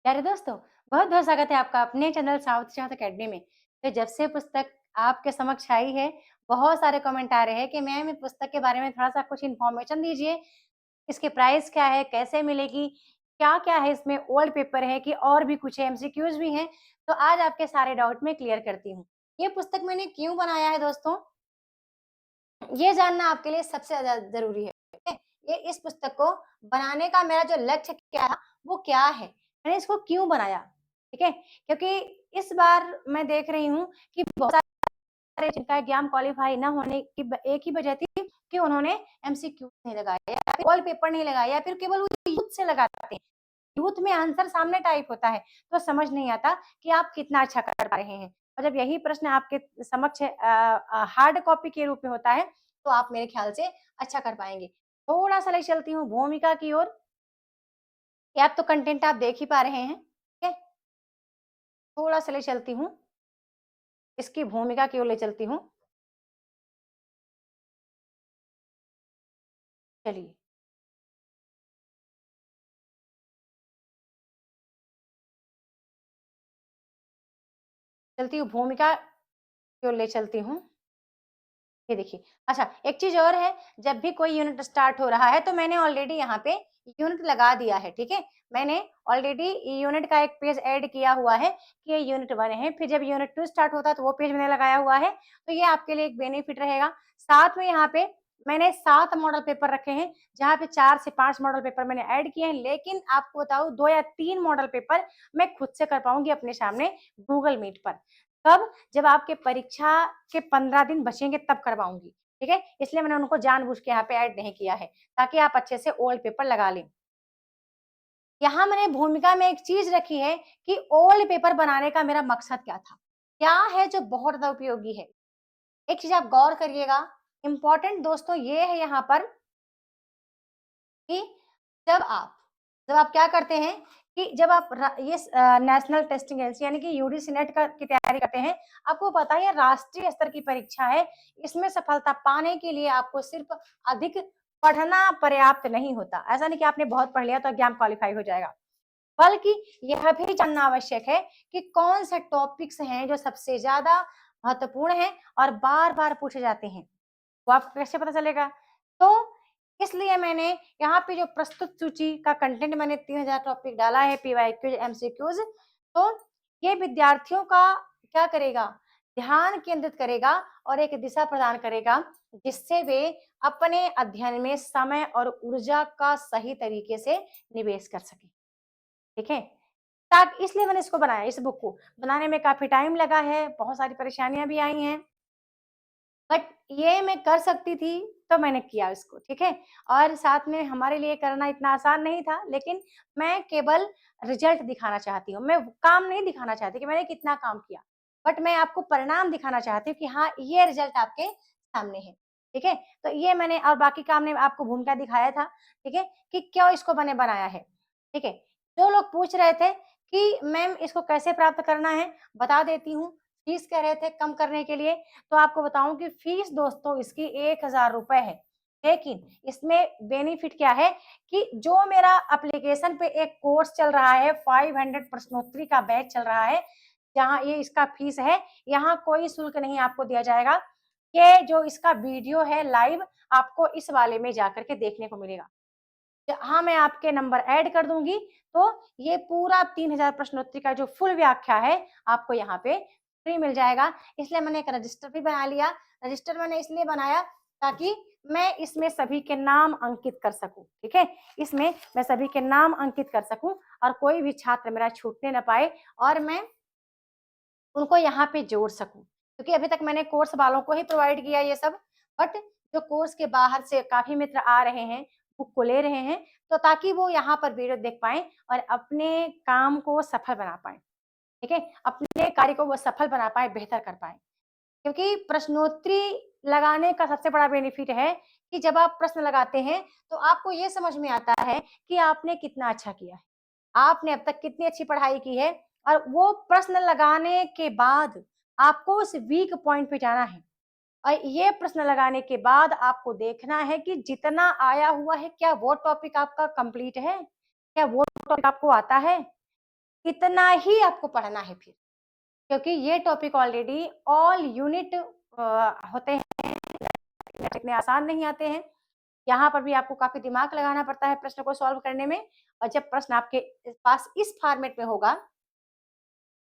प्यारे दोस्तों, बहुत बहुत स्वागत है आपका अपने चैनल साउथ साउथ अकेडमी में। तो जब से पुस्तक आपके समक्ष आई है, बहुत सारे कमेंट आ रहे हैं कि मैम इस पुस्तक के बारे में थोड़ा-सा कुछ इन्फॉर्मेशन दीजिए। इसकी प्राइस क्या है? कैसे मिलेगी? क्या-क्या है इसमें? ओल्ड पेपर है कि और भी कुछ है, एमसीक्यूज़ भी हैं? तो आज आपके सारे डाउट मैं क्लियर करती हूँ। ये पुस्तक मैंने क्यों बनाया है दोस्तों? ये जानना आपके लिए सबसे ज़्यादा ज़रूरी है, ठीक है? ये इस पुस्तक को बनाने का मेरा जो लक्ष्य क्या था, वो क्या है? मैंने इसको क्यों बनाया, ठीक है? क्योंकि इस बार मैं देख रही हूँ कि बहुत सारे जिनका एग्ज़ाम क्वालीफाई ना होने की एक ही वजह थी कि उन्होंने एमसीक्यू नहीं लगाया या फिर ऑल पेपर नहीं लगाया या फिर केवल वो यूथ से लगाते हैं। यूथ में आंसर सामने टाइप होता है, तो समझ नहीं आता कि आप कितना अच्छा कर पा रहे हैं। और जब यही प्रश्न आपके समक्ष हार्ड कॉपी के रूप में होता है, तो आप मेरे ख्याल से अच्छा कर पाएँगे। थोड़ा-सा ले चलती हूँ भूमिका की ओर, या तो कंटेंट आप देख ही पा रहे हैं, ठीक है? थोड़ा-सा ले चलती हूँ, इसकी भूमिका की ओर ले चलती हूँ। चलिए, चलती हूँ भूमिका की ओर ले चलती हूँ। ये देखिए, अच्छा एक चीज़ और है, जब भी कोई यूनिट स्टार्ट हो रहा है तो मैंने ऑलरेडी यहाँ पे यूनिट लगा दिया है, ठीक है? मैंने ऑलरेडी यूनिट का एक पेज ऐड किया हुआ है कि ये यूनिट 1 है, फिर जब यूनिट 2 स्टार्ट होता है तो वो पेज मैंने लगाया हुआ है, तो ये आपके लिए एक बेनिफिट रहेगा। साथ में यहाँ पे मैंने 7 मॉडल पेपर रखे हैं, जहाँ पे 4 से 5 मॉडल पेपर मैंने ऐड किए हैं, लेकिन आपको बताऊँ 2 या 3 मॉडल पेपर मैं खुद से कर पाऊँगी अपने सामने गूगल मीट पर। कब? जब आपके परीक्षा के 15 दिन बचेंगे तब करवाऊँगी, ठीक है? इसलिए मैंने उनको जानबूझ के यहाँ पे ऐड नहीं किया है, ताकि आप अच्छे से ओल्ड पेपर लगा लें। यहाँ मैंने भूमिका में एक चीज़ रखी है कि ओल्ड पेपर बनाने का मेरा मकसद क्या था? क्या है जो बहुत ज़्यादा उपयोगी है? एक चीज़ आप गौर करिएगा, इम्पोर्टेंट दोस्तों ये है यहाँ पर कि जब आप जब आप क्या करते हैं कि जब आप नेशनल टेस्टिंग एजेंसी यानी कि यूजीसी नेट का की तैयारी करते हैं, आपको पता है ये राष्ट्रीय स्तर की परीक्षा है। इसमें सफलता पाने के लिए आपको सिर्फ़ अधिक पढ़ना पर्याप्त नहीं होता। ऐसा नहीं कि आपने बहुत पढ़ लिया तो एग्ज़ाम क्वालीफाई हो जाएगा। बल्कि यह भी जानना आवश्यक है कि कौन से टॉपिक्स हैं जो सबसे ज़्यादा महत्वपूर्ण हैं और बार-बार पूछे जाते हैं। वो आपको कैसे पता चलेगा? तो इसलिए मैंने यहाँ पे जो प्रस्तुत सूची का कंटेंट मैंने 3000 टॉपिक डाला है पीवाईक्यूज़, एमसीक्यूज़, तो ये विद्यार्थियों का क्या करेगा? ध्यान केंद्रित करेगा और एक दिशा प्रदान करेगा, जिससे वे अपने अध्ययन में समय और ऊर्जा का सही तरीके से निवेश कर सकें। ठीक है? ताकि इसलिए मैंने इसको बनाया, इस बुक को। बनाने में काफ़ी टाइम लगा है, बहुत सारी परेशानियाँ भी आई हैं। बट ये मैं कर सकती थी, तो मैंने किया इसको, ठीक है? और साथ में हमारे लिए करना इतना आसान नहीं था, लेकिन मैं केवल रिज़ल्ट दिखाना चाहती हूँ। मैं काम नहीं दिखाना चाहती कि मैंने कितना काम किया, बट मैं आपको परिणाम दिखाना चाहती हूँ कि हाँ, ये रिज़ल्ट आपके सामने है, ठीक है? तो ये मैंने और बाकी काम ने आपको भूमिका दिखाया था, ठीक है? कि क्यों इसको मैंने बनाया है, ठीक है? जो लोग पूछ रहे थे कि मैम इसको कैसे प्राप्त करना है, बता देती हूँ। फीस कह रहे थे कम करने के लिए, तो आपको बताऊँ कि फीस दोस्तों इसकी ₹1000 है। लेकिन इसमें बेनिफिट क्या है कि जो मेरा एप्लीकेशन पे एक कोर्स चल रहा है, 500 प्रश्नोत्तरी का बैच चल रहा है, जहाँ ये इसका फीस है, यहाँ कोई शुल्क नहीं आपको दिया जाएगा। ये जो इसका वीडियो है लाइव, आपको इस वाले में जाकर के देखने को मिलेगा। हाँ, मैं आपके नंबर ऐड कर दूँगी, तो ये पूरा 3000 प्रश्नोत्तरी का जो फुल व्याख्या है, आपको यहाँ पे फ्री मिल जाएगा। इसलिए मैंने एक रजिस्टर भी बना लिया। रजिस्टर मैंने इसलिए बनाया ताकि मैं इसमें सभी के नाम अंकित कर सकूँ, ठीक है? इसमें मैं सभी के नाम अंकित कर सकूँ और कोई भी छात्र मेरा छूटने ना पाए और मैं उनको यहाँ पे जोड़ सकूँ। क्योंकि अभी तक मैंने कोर्स वालों को ही प्रोवाइड किया ये सब, बट जो कोर्स के बाहर से काफ़ी मित्र आ रहे हैं, बुक को ले रहे हैं, तो ताकि वो यहाँ पर वीडियो देख पाएँ और अपने काम को सफल बना पाएँ, ठीक है? अपने कार्य को वो सफल बना पाएँ, बेहतर कर पाएँ। क्योंकि प्रश्नोत्तरी लगाने का सबसे बड़ा बेनिफिट है कि जब आप प्रश्न लगाते हैं, तो आपको ये समझ में आता है कि आपने कितना अच्छा किया है। आपने अब तक कितनी अच्छी पढ़ाई की है और वो प्रश्न लगाने के बाद आपको उस वीक पॉइंट पे जाना है और ये प्रश्न लगाने के बाद आपको देखना है कि जितना आया हुआ है, क्या वो टॉपिक आपका कंप्लीट है? क्या वो टॉपिक आपको आता है? इतना ही आपको पढ़ना है फिर, क्योंकि ये टॉपिक ऑलरेडी ऑल यूनिट होते हैं, इतने आसान नहीं आते हैं। यहाँ पर भी आपको काफ़ी दिमाग लगाना पड़ता है प्रश्न को सॉल्व करने में, और जब प्रश्न आपके पास इस फॉर्मेट में होगा,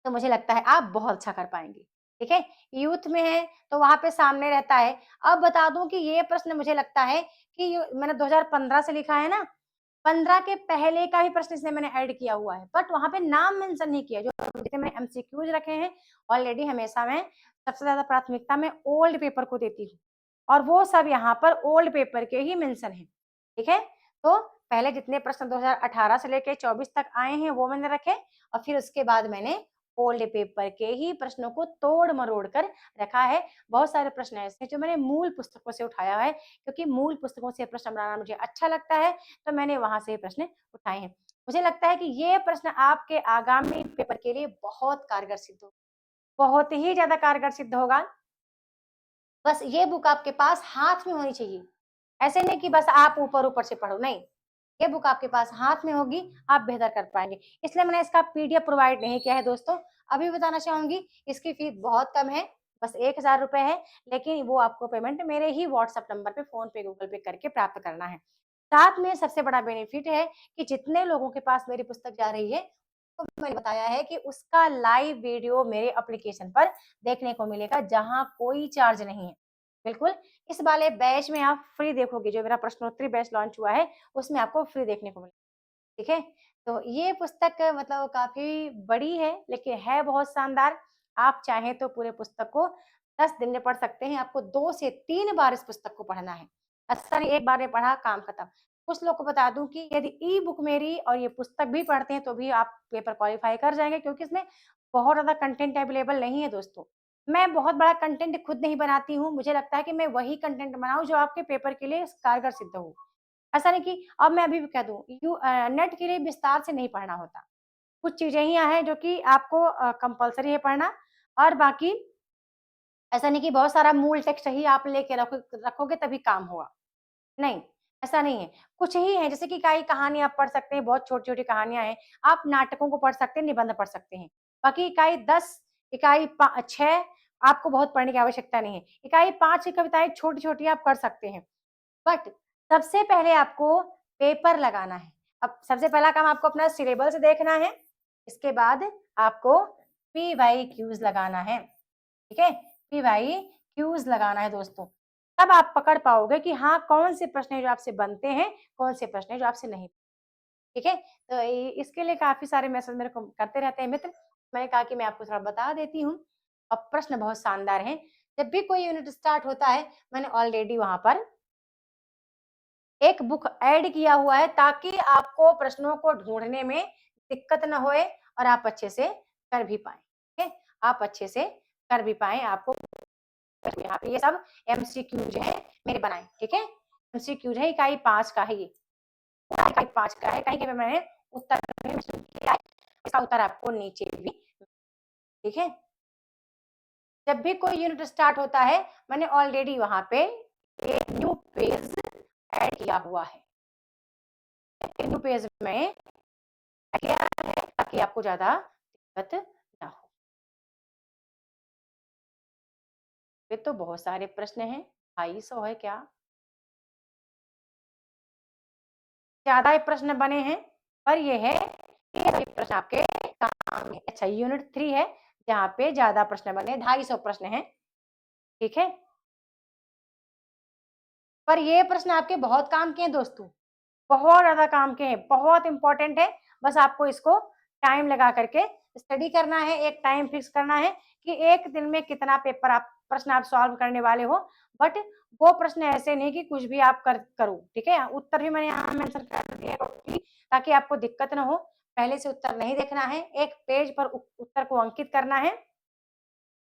तो मुझे लगता है आप बहुत अच्छा कर पाएँगे, ठीक है? यूथ में है, तो वहाँ पे सामने रहता है। अब बता दूँ कि ये प्रश्न मुझे लगता है कि ये मैंने 2015 से लिखा है ना, 15 के पहले का ही प्रश्न इसमें मैंने ऐड किया हुआ है, बट वहाँ पे नाम मेंशन नहीं किया। जो जितने मैंने एमसीक्यूज़ रखे हैं, ऑलरेडी हमेशा मैं सबसे ज़्यादा प्राथमिकता मैं ओल्ड पेपर को देती हूँ, और वो सब यहाँ पर ओल्ड पेपर के ही मेंशन हैं, ठीक है? तो पहले जितने प्रश्न 2018 से लेके 24 तक आए हैं, वो मैंने रखे, और फिर उसके बाद मैंने ओल्ड पेपर के ही प्रश्नों को तोड़-मरोड़ कर रखा है। बहुत सारे प्रश्न ऐसे हैं जो मैंने मूल पुस्तकों से उठाया है, क्योंकि मूल पुस्तकों से प्रश्न बनाना मुझे अच्छा लगता है, तो मैंने वहाँ से ये प्रश्न उठाए हैं। मुझे लगता है कि ये प्रश्न आपके आगामी पेपर के लिए बहुत कारगर सिद्ध होगा, बहुत ही ज़्यादा कारगर सिद्ध होगा। बस ये बुक आपके पास हाथ में होनी चाहिए। ऐसे नहीं कि बस आप ऊपर-ऊपर से पढ़ो, नहीं। ये बुक आपके पास हाथ में होगी, आप बेहतर कर पाएँगे। इसलिए मैंने इसका पीडीएफ प्रोवाइड नहीं किया है दोस्तों। अभी बताना चाहूँगी, इसकी फ़ीस बहुत कम है, बस ₹1000 है, लेकिन वो आपको पेमेंट मेरे ही व्हाट्सएप नंबर पे, फ़ोन पे, गूगल पे करके प्राप्त करना है। साथ में सबसे बड़ा बेनिफिट है कि जितने लोगों के पास मेरी पुस्तक जा रही है, तो मैंने बताया है कि उसका लाइव वीडियो मेरे एप्लीकेशन पर देखने को मिलेगा, जहाँ कोई चार्ज नहीं है। बिल्कुल, इस वाले बैच में आप फ्री देखोगे, जो मेरा प्रश्नोत्तरी बैच लॉन्च हुआ है, उसमें आपको फ्री देखने को मिलेगा, ठीक है? तो ये पुस्तक मतलब काफ़ी बड़ी है, लेकिन है बहुत शानदार। आप चाहें तो पूरे पुस्तक को 10 दिन में पढ़ सकते हैं। आपको 2 से 3 बार इस पुस्तक को पढ़ना है। ऐसा नहीं एक बार में पढ़ा, काम खत्म। कुछ लोग को बता दूँ कि यदि ई बुक मेरी और ये पुस्तक भी पढ़ते हैं, तो भी आप पेपर क्वालीफाई कर जाएँगे, क्योंकि इसमें बहुत ज़्यादा कंटेंट अवेलेबल नहीं है दोस्तों। मैं बहुत बड़ा कंटेंट खुद नहीं बनाती हूँ, मुझे लगता है कि मैं वही कंटेंट बनाऊँ जो आपके पेपर के लिए कारगर सिद्ध हो। ऐसा नहीं कि अब मैं अभी भी कह दूँ, नेट के लिए विस्तार से नहीं पढ़ना होता। कुछ चीज़ें ही हैं जो कि आपको कंपल्सरी है पढ़ना, और बाकी ऐसा नहीं कि बहुत सारा मूल टेक्स्ट ही आप लेके रखोगे तभी काम होगा। नहीं, ऐसा नहीं है। कुछ ही हैं, जैसे कि कई कहानी आप पढ़ सकते हैं, बहुत छोटी-छोटी कहानियाँ हैं। आप नाटकों को पढ़ सकते हैं, निबंध पढ़ सकते हैं। बाकी इकाई 10, इकाई 6 आपको बहुत पढ़ने की आवश्यकता नहीं है। इकाई 5 की कविताएँ छोटी-छोटी आप कर सकते हैं। बट सबसे पहले आपको पेपर लगाना है। अब सबसे पहला काम आपको अपना सिलेबस देखना है, इसके बाद आपको पीवाईक्यूज़ लगाना है, ठीक है? पीवाईक्यूज़ लगाना है दोस्तों। तब आप पकड़ पाओगे कि हाँ, कौन से प्रश्न हैं जो आपसे बनते हैं, कौन से प्रश्न हैं जो आपसे नहीं, ठीक है? तो इसके लिए काफ़ी सारे मैसेज मेरे को करते रहते हैं मित्र। मैंने कहा कि मैं आपको थोड़ा बता देती हूँ। अब प्रश्न बहुत शानदार हैं। जब भी कोई यूनिट स्टार्ट होता है, मैंने ऑलरेडी वहाँ पर एक बुक ऐड किया हुआ है, ताकि आपको प्रश्नों को ढूँढने में दिक्कत ना होए, और आप अच्छे से कर भी पाएँ, ठीक है? आप अच्छे से कर भी पाएँ, आपको यहाँ पे ये सब एमसीक्यूज़ हैं मेरे बनाए, ठीक है? एमसीक्यूज़ है, इकाई 5 का है ये, पूरा इकाई 5 का है, कहीं-कहीं पे मैंने उत्तर भी मेंशन किया है, इसका उत्तर आपको नीचे भी, ठीक है? जब भी कोई यूनिट स्टार्ट होता है, मैंने ऑलरेडी वहाँ पे एक न्यू पेज ऐड किया हुआ है। न्यू पेज में किया है, ताकि आपको ज़्यादा दिक्कत ना हो। ये तो बहुत सारे प्रश्न हैं, 250 है क्या? ज़्यादा ही प्रश्न बने हैं, पर ये है कि ये सभी प्रश्न आपके काम में। अच्छा, यूनिट 3 है, जहाँ पे ज़्यादा प्रश्न बने, 250 प्रश्न हैं, ठीक है? पर ये प्रश्न आपके बहुत काम के हैं दोस्तों, बहुत ज़्यादा काम के हैं, बहुत इम्पोर्टेंट है। बस आपको इसको टाइम लगा करके स्टडी करना है, एक टाइम फिक्स करना है कि 1 दिन में कितना पेपर आप प्रश्न आप सॉल्व करने वाले हो। बट वो प्रश्न ऐसे नहीं कि कुछ भी आप करो, ठीक है? उत्तर भी मैंने यहाँ मेंशन कर दिए टोटली, ताकि आपको दिक्कत ना हो। पहले से उत्तर नहीं देखना है, एक पेज पर उ उत्तर को अंकित करना है,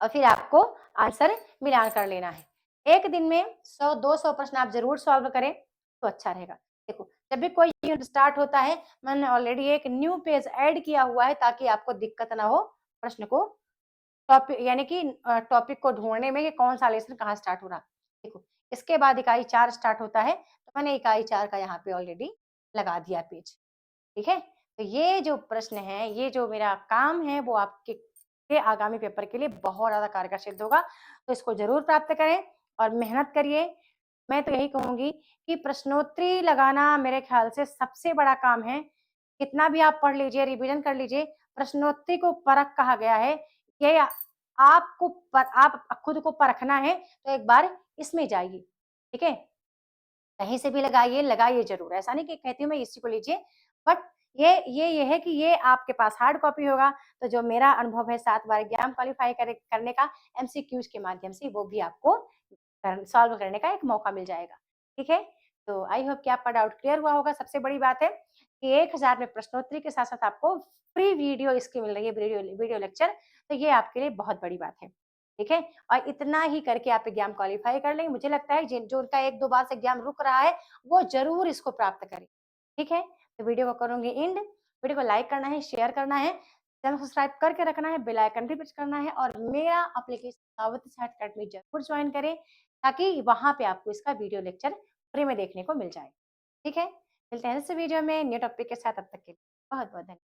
और फिर आपको आंसर मिलान कर लेना है। 1 दिन में 100-200 प्रश्न आप ज़रूर सॉल्व करें, तो अच्छा रहेगा। देखो, जब भी कोई यूनिट स्टार्ट होता है, मैंने ऑलरेडी एक न्यू पेज ऐड किया हुआ है, ताकि आपको दिक्कत ना हो प्रश्न को यानी कि टॉपिक को ढूँढने में कि कौन-सा लेसन कहाँ स्टार्ट हो रहा है। देखो, इसके बाद इकाई 4 स्टार्ट होता है, तो मैंने इकाई 4 का यहाँ पे ऑलरेडी लगा दिया पेज, ठीक है? तो ये जो प्रश्न है, ये जो मेरा काम है, वो आपके के आगामी पेपर के लिए बहुत ज़्यादा कारगर सिद्ध होगा। तो इसको ज़रूर प्राप्त करें और मेहनत करिए। मैं तो यही कहूँगी कि प्रश्नोत्तरी लगाना मेरे ख़्याल से सबसे बड़ा काम है। कितना भी आप पढ़ लीजिए, रिवीज़न कर लीजिए, प्रश्नोत्तरी को परख कहा गया है। ये आपको आप खुद को परखना है, तो एक बार इसमें जाइए, ठीक है? कहीं से भी लगाइए, लगाइए ज़रूर। ऐसा नहीं कि कहती हूँ मैं इसी को लीजिए, बट ये है कि ये आपके पास हार्ड कॉपी होगा, तो जो मेरा अनुभव है 7 बार एग्ज़ाम क्वालीफाई करने का एमसीक्यूज़ के माध्यम से, वो भी आपको सॉल्व करने का एक मौका मिल जाएगा। ठीक है? तो आई होप कि आपका डाउट क्लियर हुआ होगा। सबसे बड़ी बात है कि 1000 में प्रश्नोत्तरी के साथ-साथ आपको फ्री वीडियो इसकी मिल रही है, वीडियो वीडियो लेक्चर, तो ये आपके लिए बहुत बड़ी बात है। ठीक है? और इतना ही करके आप एग्ज़ाम क्वालीफाई कर लेंगे। मुझे लगता है जिन जो उनका 1-2 बार से एग्ज़ाम रुक रहा है, वो ज़रूर इसको प्राप्त करें। ठीक है? तो वीडियो को करूँगी एंड। वीडियो को लाइक करना है, शेयर करना है, चैनल को सब्सक्राइब करके रखना है, बेल आइकन भी प्रेस करना है और मेरा एप्लीकेशन दावत साइट अकेडमी ज़रूर जॉइन करें, ताकि वहाँ पे आपको इसका वीडियो लेक्चर फ्री में देखने को मिल जाए। ठीक है? मिलते हैं नेक्स्ट वीडियो में न्यू टॉपिक के साथ, तब तक के लिए बहुत-बहुत धन्यवाद।